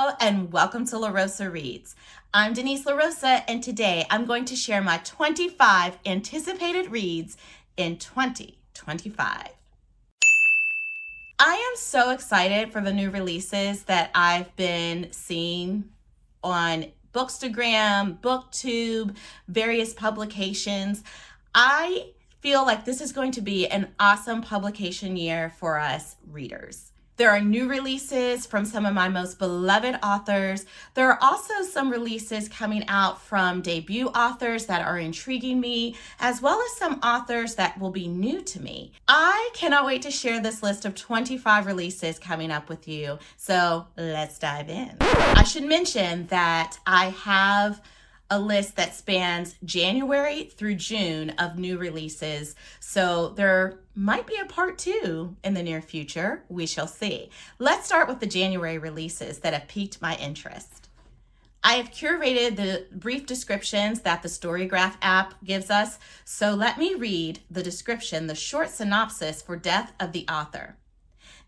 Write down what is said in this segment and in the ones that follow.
Hello and welcome to La Rosa Reads. I'm Denise La Rosa, and today I'm going to share my 25 anticipated reads in 2025. I am so excited for the new releases that I've been seeing on Bookstagram, BookTube, various publications. I feel like this is going to be an awesome publication year for us readers. There are new releases from some of my most beloved authors. There are also some releases coming out from debut authors that are intriguing me, as well as some authors that will be new to me. I cannot wait to share this list of 25 releases coming up with you. So let's dive in. I should mention that I have a list that spans January through June of new releases. So there might be a part 2 in the near future. We shall see. Let's start with the January releases that have piqued my interest. I have curated the brief descriptions that the Storygraph app gives us. So let me read the description, the short synopsis for Death of the Author.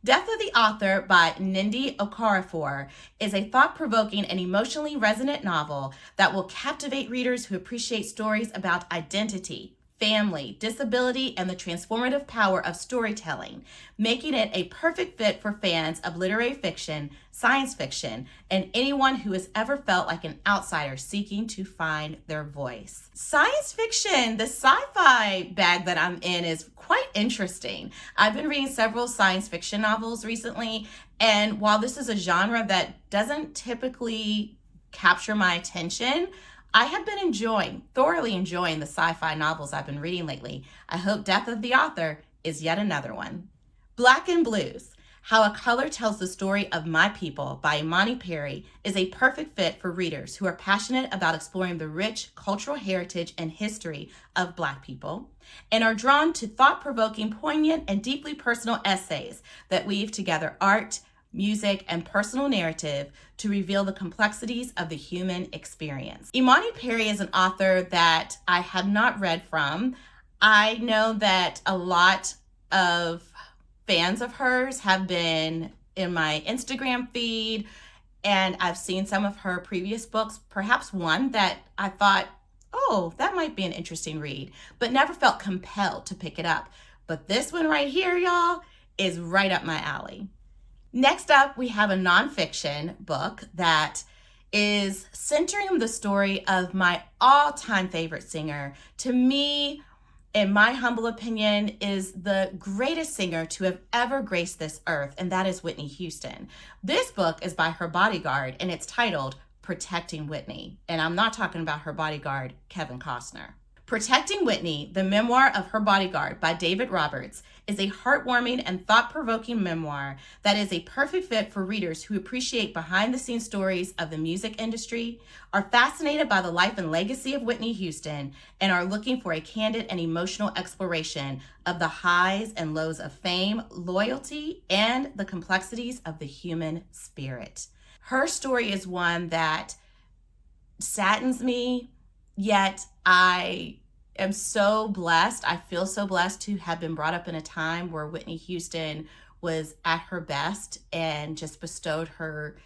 Death of the Author by Nnedi Okorafor is a thought-provoking and emotionally resonant novel that will captivate readers who appreciate stories about identity, family, disability, and the transformative power of storytelling, making it a perfect fit for fans of literary fiction, science fiction, and anyone who has ever felt like an outsider seeking to find their voice. Science fiction, the sci-fi bag that I'm in, is quite interesting. I've been reading several science fiction novels recently, and while this is a genre that doesn't typically capture my attention, I have been thoroughly enjoying the sci-fi novels I've been reading lately. I hope Death of the Author is yet another one. Black and Blues: How a Color Tells the Story of My People by Imani Perry is a perfect fit for readers who are passionate about exploring the rich cultural heritage and history of Black people and are drawn to thought-provoking, poignant, and deeply personal essays that weave together art, music, and personal narrative to reveal the complexities of the human experience. Imani Perry is an author that I have not read from. I know that a lot of fans of hers have been in my Instagram feed, and I've seen some of her previous books, perhaps one that I thought, oh, that might be an interesting read, but never felt compelled to pick it up. But this one right here, y'all, is right up my alley. Next up, we have a nonfiction book that is centering the story of my all-time favorite singer. To me, in my humble opinion, is the greatest singer to have ever graced this earth, and that is Whitney Houston. This book is by her bodyguard, and it's titled Protecting Whitney. And I'm not talking about her bodyguard, Kevin Costner. Protecting Whitney, the memoir of her bodyguard by David Roberts, is a heartwarming and thought-provoking memoir that is a perfect fit for readers who appreciate behind-the-scenes stories of the music industry, are fascinated by the life and legacy of Whitney Houston, and are looking for a candid and emotional exploration of the highs and lows of fame, loyalty, and the complexities of the human spirit. Her story is one that saddens me, yet I am so blessed. I feel so blessed to have been brought up in a time where Whitney Houston was at her best and just bestowed her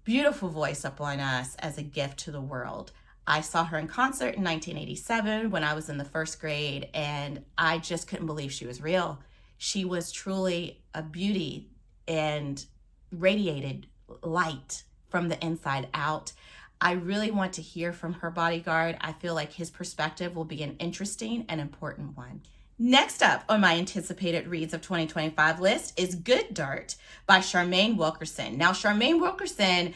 beautiful voice upon us as a gift to the world. I saw her in concert in 1987 when I was in the first grade, and I just couldn't believe she was real. She was truly a beauty and radiated light from the inside out. I really want to hear from her bodyguard. I feel like his perspective will be an interesting and important one. Next up on my anticipated reads of 2025 list is Good Dirt by Charmaine Wilkerson. Now, Charmaine Wilkerson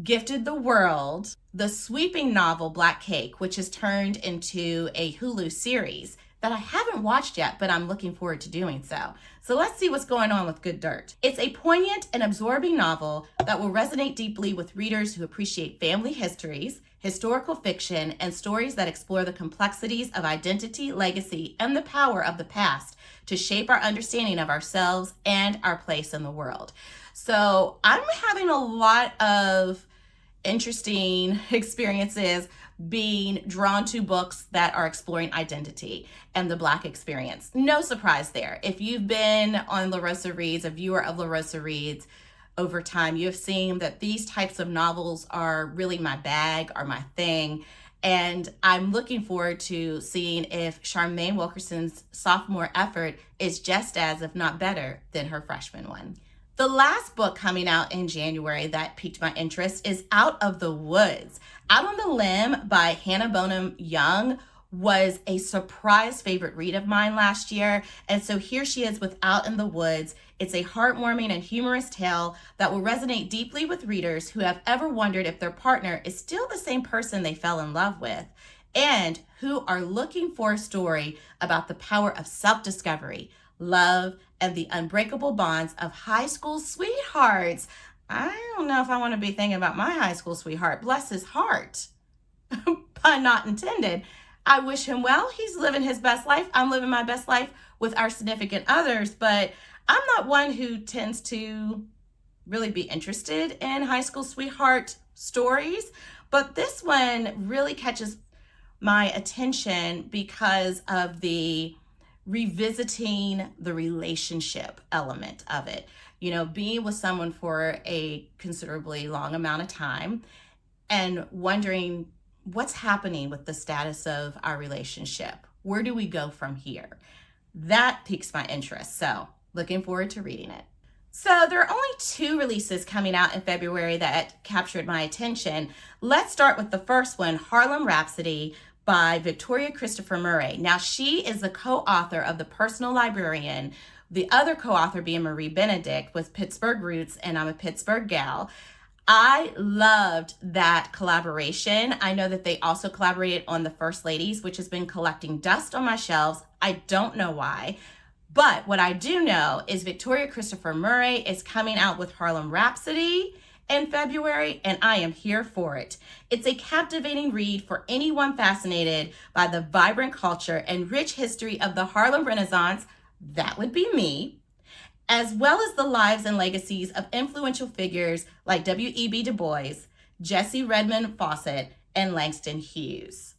gifted the world the sweeping novel Black Cake, which is turned into a Hulu series that I haven't watched yet, but I'm looking forward to doing so. So let's see what's going on with Good Dirt. It's a poignant and absorbing novel that will resonate deeply with readers who appreciate family histories, historical fiction, and stories that explore the complexities of identity, legacy, and the power of the past to shape our understanding of ourselves and our place in the world. So I'm having a lot of interesting experiences being drawn to books that are exploring identity and the Black experience. No surprise there. If you've been on La Rosa Reads, a viewer of La Rosa Reads, over time. You have seen that these types of novels are really my bag, are my thing. And I'm looking forward to seeing if Charmaine Wilkerson's sophomore effort is just as, if not better, than her freshman one. The last book coming out in January that piqued my interest is Out of the Woods. Out on the Limb by Hannah Bonham Young was a surprise favorite read of mine last year. And so here she is with Out in the Woods. It's a heartwarming and humorous tale that will resonate deeply with readers who have ever wondered if their partner is still the same person they fell in love with, and who are looking for a story about the power of self-discovery, love, and the unbreakable bonds of high school sweethearts. I don't know if I want to be thinking about my high school sweetheart. Bless his heart. Pun not intended. I wish him well. He's living his best life. I'm living my best life with our significant others, but I'm not one who tends to really be interested in high school sweetheart stories. But this one really catches my attention because of the revisiting the relationship element of it. You know, being with someone for a considerably long amount of time and wondering what's happening with the status of our relationship. Where do we go from here? That piques my interest. So looking forward to reading it. So there are only 2 releases coming out in February that captured my attention. Let's start with the first one, Harlem Rhapsody by Victoria Christopher Murray. Now, she is the co-author of The Personal Librarian, the other co-author being Marie Benedict with Pittsburgh Roots, and I'm a Pittsburgh gal. I loved that collaboration. I know that they also collaborated on The First Ladies, which has been collecting dust on my shelves. I don't know why. But what I do know is Victoria Christopher Murray is coming out with Harlem Rhapsody in February, and I am here for it. It's a captivating read for anyone fascinated by the vibrant culture and rich history of the Harlem Renaissance, that would be me, as well as the lives and legacies of influential figures like W.E.B. Du Bois, Jesse Redmond Fawcett, and Langston Hughes.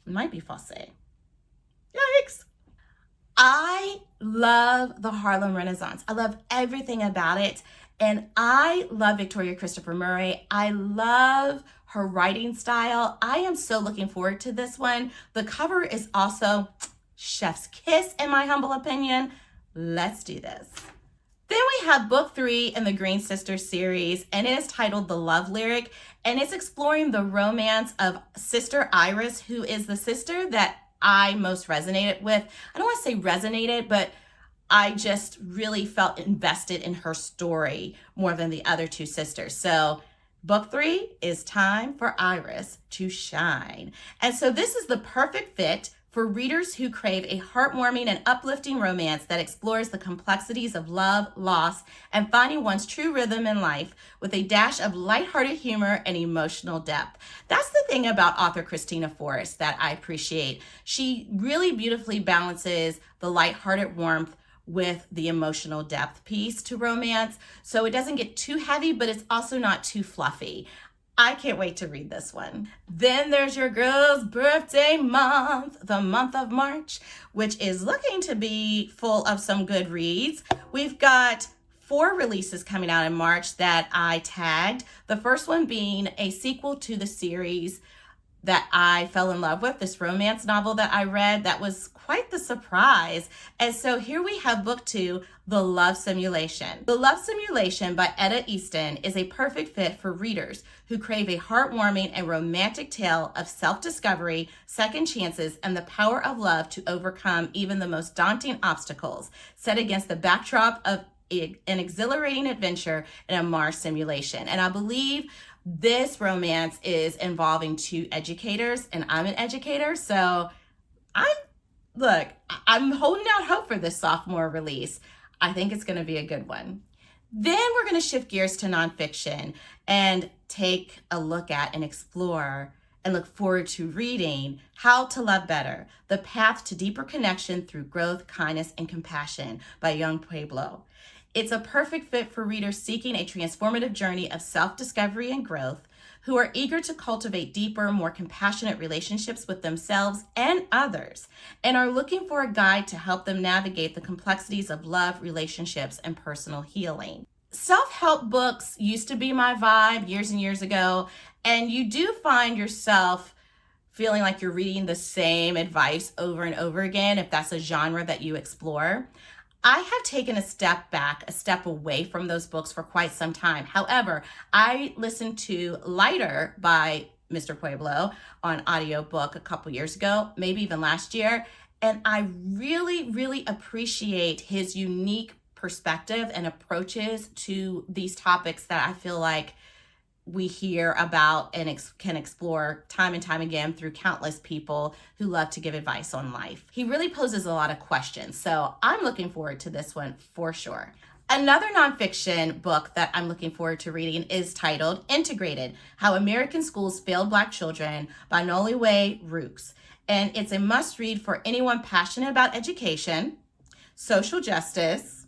It might be Fawcett. Yikes. I love the Harlem Renaissance. I love everything about it. And I love Victoria Christopher Murray. I love her writing style. I am so looking forward to this one. The cover is also chef's kiss, in my humble opinion. Let's do this. Then we have book 3 in the Green Sisters series, and it is titled The Love Lyric, and it's exploring the romance of Sister Iris, who is the sister that I most resonated with. I don't want to say resonated, but I just really felt invested in her story more than the other 2 sisters. So book 3 is time for Iris to shine. And so this is the perfect fit for readers who crave a heartwarming and uplifting romance that explores the complexities of love, loss, and finding one's true rhythm in life with a dash of lighthearted humor and emotional depth. That's the thing about author Christina Forrest that I appreciate. She really beautifully balances the lighthearted warmth with the emotional depth piece to romance, so it doesn't get too heavy, but it's also not too fluffy. I can't wait to read this one. Then there's your girl's birthday month, the month of March, which is looking to be full of some good reads. We've got 4 releases coming out in March that I tagged. The first one being a sequel to the series that I fell in love with, this romance novel that I read that was quite the surprise. And so here we have book 2, The Love Simulation. The Love Simulation by Etta Easton is a perfect fit for readers who crave a heartwarming and romantic tale of self-discovery, second chances, and the power of love to overcome even the most daunting obstacles, set against the backdrop of an exhilarating adventure in a Mars simulation. And I believe this romance is involving 2 educators, and I'm an educator, so I'm holding out hope for this sophomore release. I think it's going to be a good one. Then we're going to shift gears to nonfiction and take a look at and explore and look forward to reading How to Love Better, The Path to Deeper Connection Through Growth, Kindness, and Compassion by Young Pueblo. It's a perfect fit for readers seeking a transformative journey of self-discovery and growth, who are eager to cultivate deeper, more compassionate relationships with themselves and others, and are looking for a guide to help them navigate the complexities of love, relationships, and personal healing. Self-help books used to be my vibe years and years ago, and you do find yourself feeling like you're reading the same advice over and over again if that's a genre that you explore. I have taken a step back, a step away from those books for quite some time. However, I listened to Lighter by Mr. Pueblo on audiobook a couple years ago, maybe even last year, and I really, really appreciate his unique perspective and approaches to these topics that I feel like we hear about and can explore time and time again through countless people who love to give advice on life. He really poses a lot of questions, so I'm looking forward to this one for sure. Another nonfiction book that I'm looking forward to reading is titled Integrated: How American Schools Failed Black Children by Noliwe Rooks. And it's a must-read for anyone passionate about education, social justice,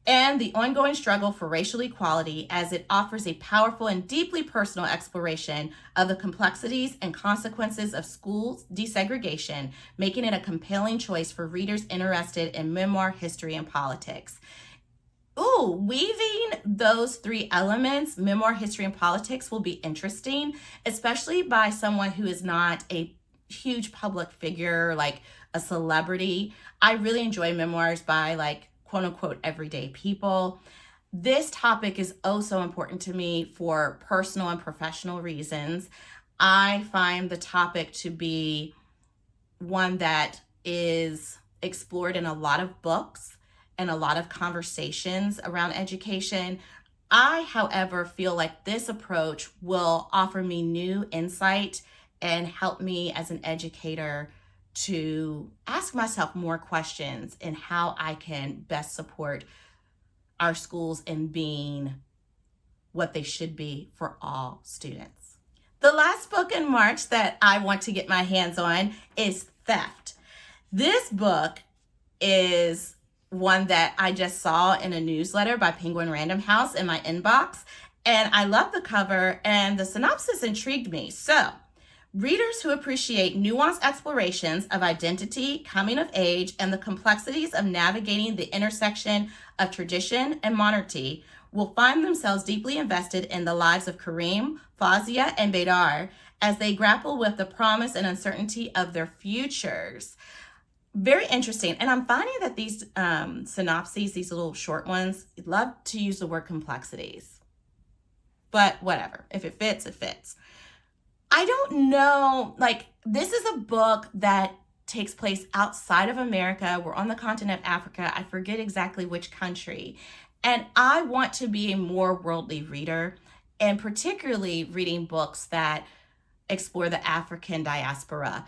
and the ongoing struggle for racial equality, as it offers a powerful and deeply personal exploration of the complexities and consequences of school desegregation, making it a compelling choice for readers interested in memoir, history, and politics. Ooh, weaving those three elements, memoir, history, and politics, will be interesting, especially by someone who is not a huge public figure, like a celebrity. I really enjoy memoirs by like quote unquote everyday people. This topic is oh so important to me for personal and professional reasons. I find the topic to be one that is explored in a lot of books and a lot of conversations around education. I, however, feel like this approach will offer me new insight and help me as an educator to ask myself more questions in how I can best support our schools in being what they should be for all students. The last book in March that I want to get my hands on is Theft. This book is one that I just saw in a newsletter by Penguin Random House in my inbox, and I love the cover and the synopsis intrigued me. So, readers who appreciate nuanced explorations of identity, coming of age, and the complexities of navigating the intersection of tradition and modernity will find themselves deeply invested in the lives of Kareem, Fazia, and Bedar as they grapple with the promise and uncertainty of their futures. Very interesting. And I'm finding that these synopses, these little short ones, love to use the word complexities. But whatever. If it fits, it fits. I don't know, like, this is a book that takes place outside of America. We're on the continent of Africa. I forget exactly which country. And I want to be a more worldly reader, and particularly reading books that explore the African diaspora.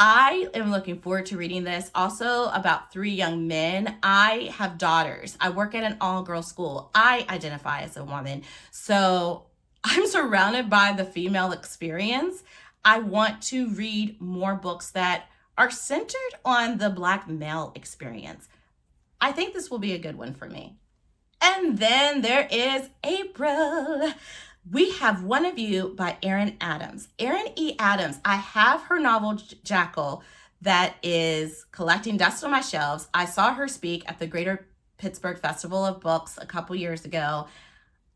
I am looking forward to reading this. Also about 3 young men. I have daughters. I work at an all-girls school. I identify as a woman. So I'm surrounded by the female experience. I want to read more books that are centered on the Black male experience. I think this will be a good one for me. And then there is April. We have One of You by Erin Adams. Erin E. Adams, I have her novel Jackal that is collecting dust on my shelves. I saw her speak at the Greater Pittsburgh Festival of Books a couple years ago.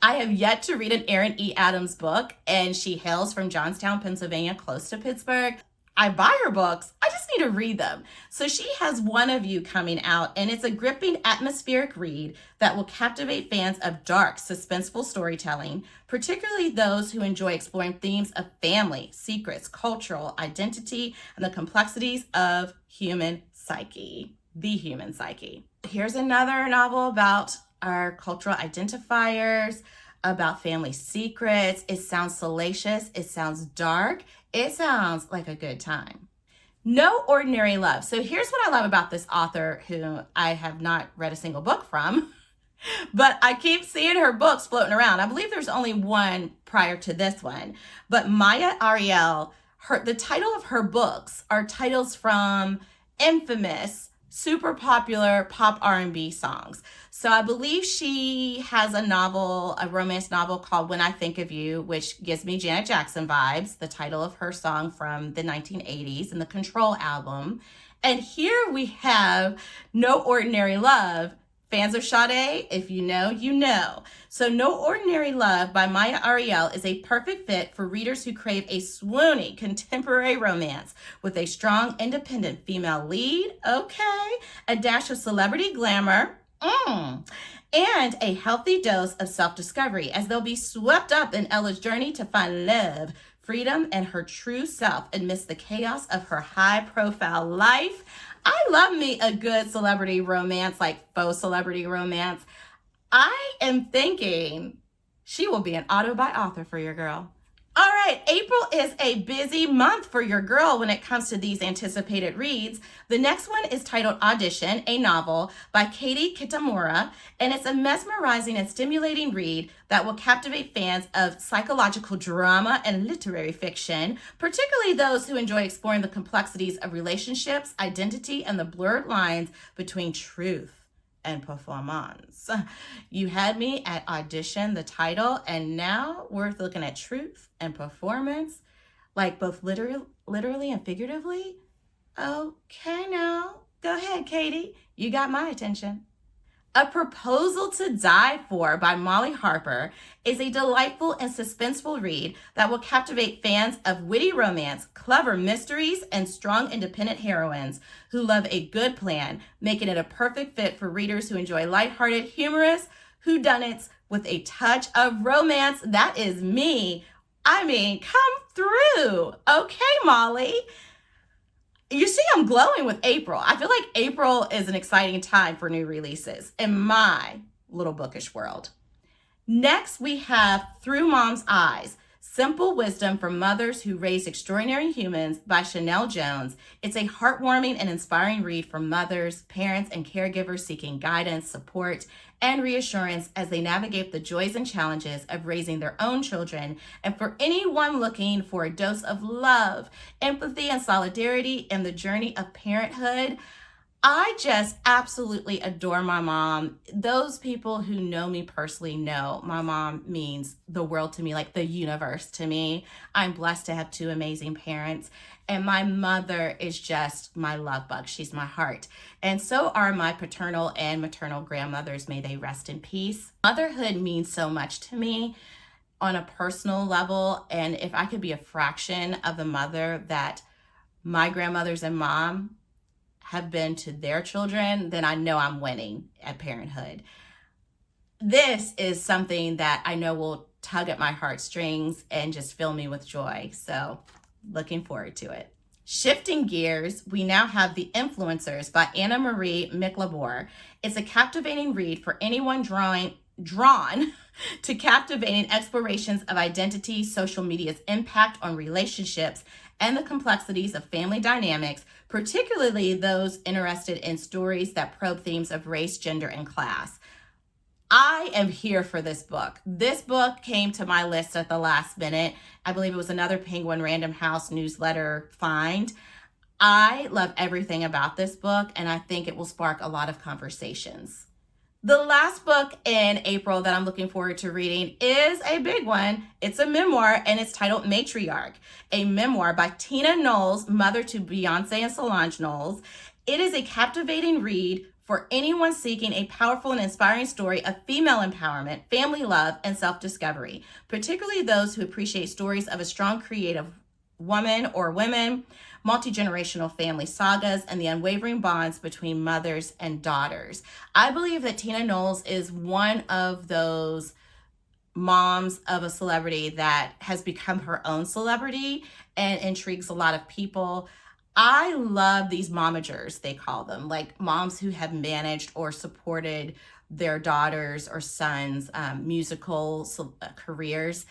I have yet to read an Erin E. Adams book, and she hails from Johnstown, Pennsylvania, close to Pittsburgh. I buy her books. I just need to read them. So she has One of You coming out, and it's a gripping atmospheric read that will captivate fans of dark, suspenseful storytelling, particularly those who enjoy exploring themes of family, secrets, cultural identity, and the complexities of human psyche, the human psyche. Here's another novel about our cultural identifiers, about family secrets. It sounds salacious. It sounds dark. It sounds like a good time. No Ordinary Love. So here's what I love about this author, who I have not read a single book from, but I keep seeing her books floating around. I believe there's only one prior to this one, but Maya Ariel, the title of her books are titles from infamous, super popular pop R&B songs. So I believe she has a novel, a romance novel called When I Think of You, which gives me Janet Jackson vibes, the title of her song from the 1980s and the Control album. And here we have No Ordinary Love Fans of Sade, if you know, you know. So No Ordinary Love by Maya Ariel is a perfect fit for readers who crave a swoony contemporary romance with a strong, independent female lead, okay, a dash of celebrity glamour, and a healthy dose of self-discovery as they'll be swept up in Ella's journey to find love, freedom, and her true self amidst the chaos of her high-profile life. I love me a good celebrity romance, like faux celebrity romance. I am thinking she will be an auto by author for your girl. All right, April is a busy month for your girl when it comes to these anticipated reads. The next one is titled Audition, a novel by Katie Kitamura, and it's a mesmerizing and stimulating read that will captivate fans of psychological drama and literary fiction, particularly those who enjoy exploring the complexities of relationships, identity, and the blurred lines between truth and performance. You had me at Audition, the title, and now we're looking at truth and performance, like both literally and figuratively. Okay, now go ahead, Katie. You got my attention. A Proposal to Die For by Molly Harper is a delightful and suspenseful read that will captivate fans of witty romance, clever mysteries, and strong independent heroines who love a good plan, making it a perfect fit for readers who enjoy lighthearted, humorous whodunits with a touch of romance. That is me. I mean, come through. Okay, Molly. You see, I'm glowing with April. I feel like April is an exciting time for new releases in my little bookish world. Next, we have Through Mom's Eyes, Simple Wisdom for Mothers Who Raise Extraordinary Humans by Chanel Jones. It's a heartwarming and inspiring read for mothers, parents, and caregivers seeking guidance, support, and reassurance as they navigate the joys and challenges of raising their own children, and for anyone looking for a dose of love, empathy, and solidarity in the journey of parenthood. I just absolutely adore my mom. Those people who know me personally know my mom means the world to me, like the universe to me. I'm blessed to have two amazing parents. And my mother is just my love bug. She's my heart. And so are my paternal and maternal grandmothers. May they rest in peace. Motherhood means so much to me on a personal level. And if I could be a fraction of the mother that my grandmothers and mom have been to their children, then I know I'm winning at parenthood. This is something that I know will tug at my heartstrings and just fill me with joy. So looking forward to it. Shifting gears, we now have The Influencers by Anna Marie McLabore. It's a captivating read for anyone drawn to captivating explorations of identity, social media's impact on relationships, and the complexities of family dynamics, particularly those interested in stories that probe themes of race, gender, and class. I am here for this book. This book came to my list at the last minute. I believe it was another Penguin Random House newsletter find. I love everything about this book, and I think it will spark a lot of conversations. The last book in April that I'm looking forward to reading is a big one. It's a memoir, and it's titled Matriarch, a memoir by Tina Knowles, mother to Beyonce and Solange Knowles. It is a captivating read for anyone seeking a powerful and inspiring story of female empowerment, family love, and self-discovery, particularly those who appreciate stories of a strong creative woman or women, multi-generational family sagas, and the unwavering bonds between mothers and daughters. I believe that Tina Knowles is one of those moms of a celebrity that has become her own celebrity and intrigues a lot of people. I love these momagers, they call them, like moms who have managed or supported their daughters or sons' musical careers.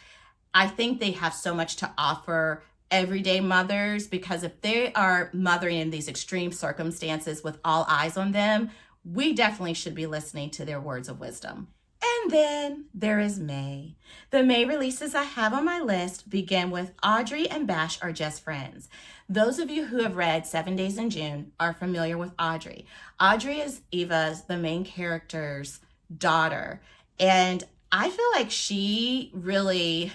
I think they have so much to offer everyday mothers, because if they are mothering in these extreme circumstances with all eyes on them, we definitely should be listening to their words of wisdom. And then there is May. The May releases I have on my list begin with Audrey and Bash Are Just Friends. Those of you who have read 7 Days in June are familiar with Audrey. Audrey is Eva's, the main character's daughter. And I feel like she really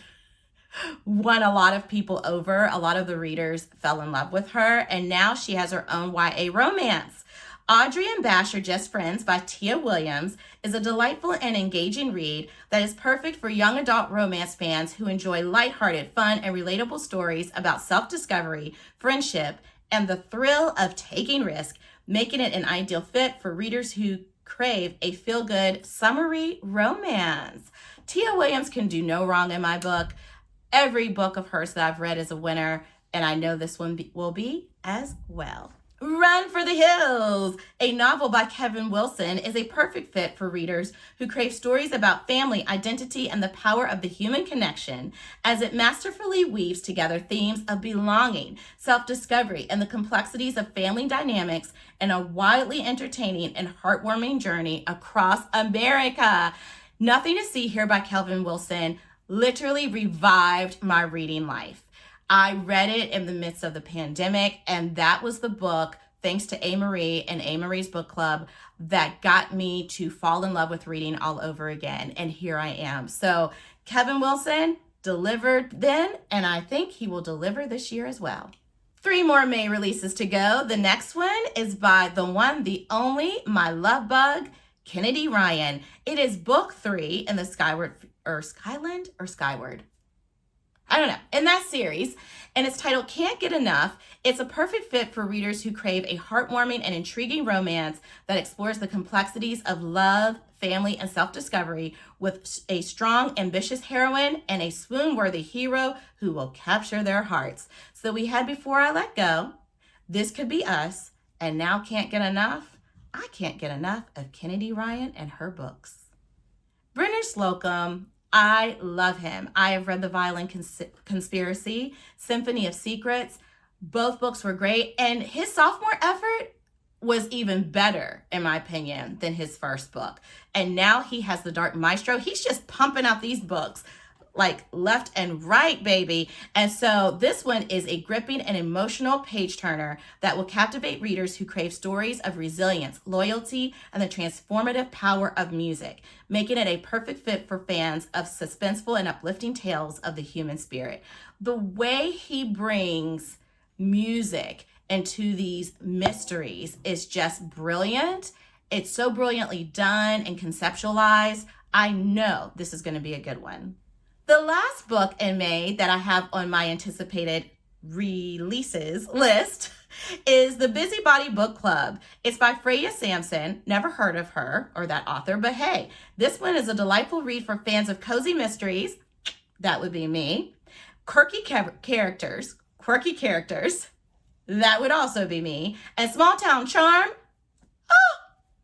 won a lot of people over. A lot of the readers fell in love with her. And now she has her own YA romance. Audrey and Bash Are Just Friends by Tia Williams is a delightful and engaging read that is perfect for young adult romance fans who enjoy lighthearted, fun, and relatable stories about self-discovery, friendship, and the thrill of taking risk, making it an ideal fit for readers who crave a feel-good, summery romance. Tia Williams can do no wrong in my book. Every book of hers that I've read is a winner, and I know this one will be as well. Run for the Hills, a novel by Kevin Wilson, is a perfect fit for readers who crave stories about family, identity, and the power of the human connection, as it masterfully weaves together themes of belonging, self-discovery, and the complexities of family dynamics in a wildly entertaining and heartwarming journey across America. Nothing to See Here by Kevin Wilson literally revived my reading life. I read it in the midst of the pandemic, and that was the book, thanks to A-Marie and A-Marie's book club, that got me to fall in love with reading all over again. And here I am. So Kevin Wilson delivered then, and I think he will deliver this year as well. 3 more May releases to go. The next one is by the one, the only, my love bug, Kennedy Ryan. It is book 3 in the Skyward, I don't know, in that series, and it's titled Can't Get Enough. It's a perfect fit for readers who crave a heartwarming and intriguing romance that explores the complexities of love, family, and self-discovery with a strong, ambitious heroine and a swoon-worthy hero who will capture their hearts. So we had Before I Let Go, This Could Be Us, and now Can't Get Enough. I can't get enough of Kennedy Ryan and her books. Brenner Slocum, I love him. I have read The Violin Conspiracy, Symphony of Secrets. Both books were great, and his sophomore effort was even better, in my opinion, than his first book. And now he has the Dark Maestro. He's just pumping out these books like left and right, baby. And so this one is a gripping and emotional page turner that will captivate readers who crave stories of resilience, loyalty, and the transformative power of music, making it a perfect fit for fans of suspenseful and uplifting tales of the human spirit. The way he brings music into these mysteries is just brilliant. It's so brilliantly done and conceptualized. I know this is going to be a good one. The last book in May that I have on my anticipated releases list is the Busybody Book Club. It's by Freya Sampson. Never heard of her or that author, but hey, this one is a delightful read for fans of cozy mysteries. That would be me. Quirky characters. That would also be me. And small town charm. Oh,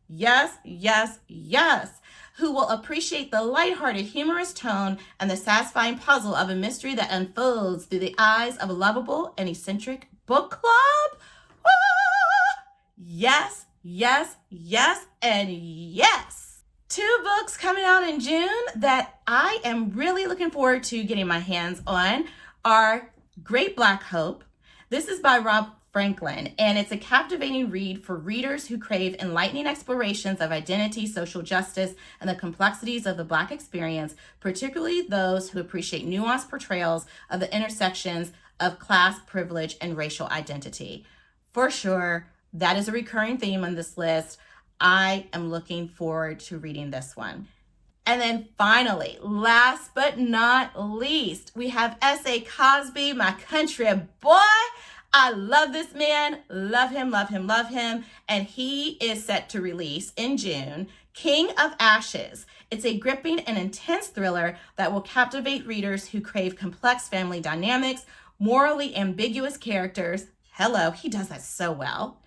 yes, yes, yes. Who will appreciate the lighthearted, humorous tone and the satisfying puzzle of a mystery that unfolds through the eyes of a lovable and eccentric book club? Ah! Yes, yes, yes, and yes. 2 books coming out in June that I am really looking forward to getting my hands on are Great Black Hope. This is by Rob Franklin, and it's a captivating read for readers who crave enlightening explorations of identity, social justice, and the complexities of the Black experience, particularly those who appreciate nuanced portrayals of the intersections of class, privilege, and racial identity. For sure, that is a recurring theme on this list. I am looking forward to reading this one. And then finally, last but not least, we have S.A. Cosby, my country boy. I love this man, love him, love him, love him. And he is set to release in June, King of Ashes. It's a gripping and intense thriller that will captivate readers who crave complex family dynamics, morally ambiguous characters. Hello, he does that so well.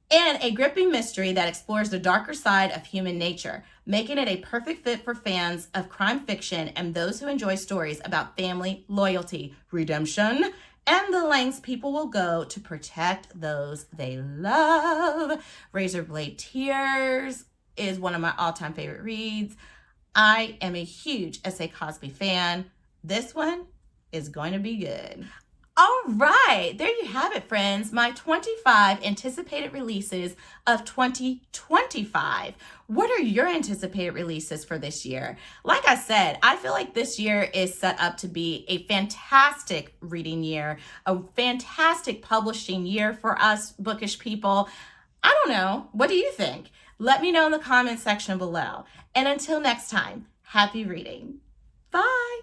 And a gripping mystery that explores the darker side of human nature, making it a perfect fit for fans of crime fiction and those who enjoy stories about family, loyalty, redemption, and the lengths people will go to protect those they love. Razorblade Tears is one of my all-time favorite reads. I am a huge S.A. Cosby fan. This one is going to be good. All right, there you have it, friends. My 25 anticipated releases of 2025. What are your anticipated releases for this year? Like I said, I feel like this year is set up to be a fantastic reading year, a fantastic publishing year for us bookish people. I don't know. What do you think? Let me know in the comments section below. And until next time, happy reading. Bye.